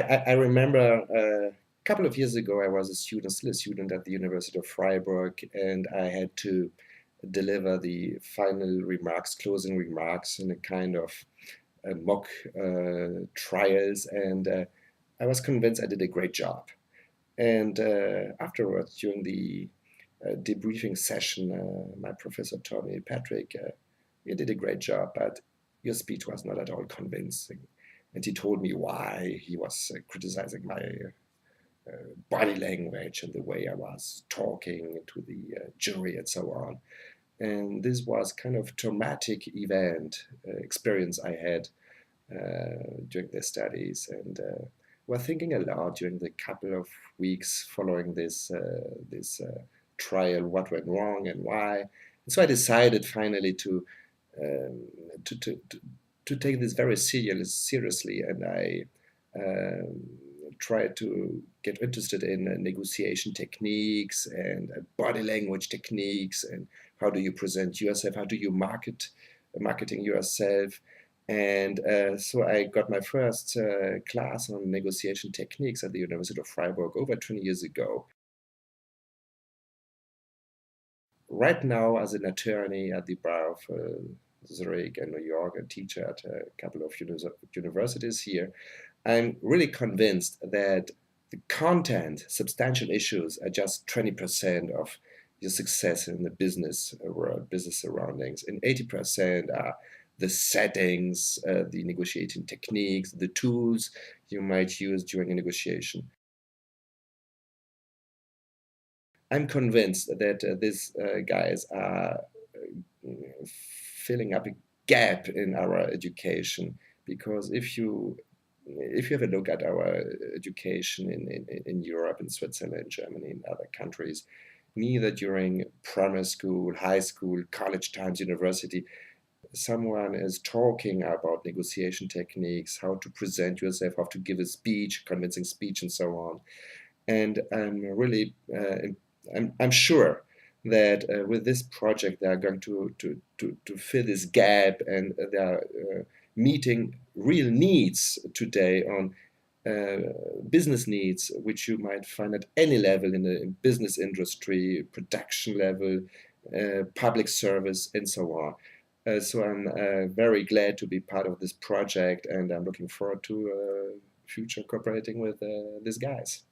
I remember a couple of years ago, I was still a student at the University of Freiburg, and I had to deliver the final remarks, closing remarks in a kind of mock trials, and I was convinced I did a great job. And afterwards, during the debriefing session, my professor told me, Patrick, you did a great job, but your speech was not at all convincing. And he told me why. He was criticizing my body language and the way I was talking to the jury and so on. And this was kind of traumatic experience I had during the studies, and were thinking aloud during the couple of weeks following this trial, what went wrong and why. And so I decided finally um, to, to, to, to take this very seriously, and I um, tried to get interested in negotiation techniques and body language techniques, and how do you present yourself, how do you marketing yourself. And so I got my first class on negotiation techniques at the University of Freiburg over 20 years ago. Right now, as an attorney at the bar of Zurich and New York, a teacher at a couple of universities here, I'm really convinced that the content, substantial issues, are just 20% of your success in the business world, business surroundings, and 80% are the settings, the negotiating techniques, the tools you might use during a negotiation. I'm convinced that these guys are filling up a gap in our education, because if you have a look at our education in Europe, in Switzerland, Germany, and other countries, neither during primary school, high school, college times, university, someone is talking about negotiation techniques, how to present yourself, how to give a speech, convincing speech, and so on. And I'm sure that with this project they are going to fill this gap, and they are meeting real needs today on business needs, which you might find at any level in the business industry, production level, public service, and so on. So I'm very glad to be part of this project, and I'm looking forward to future cooperating with these guys.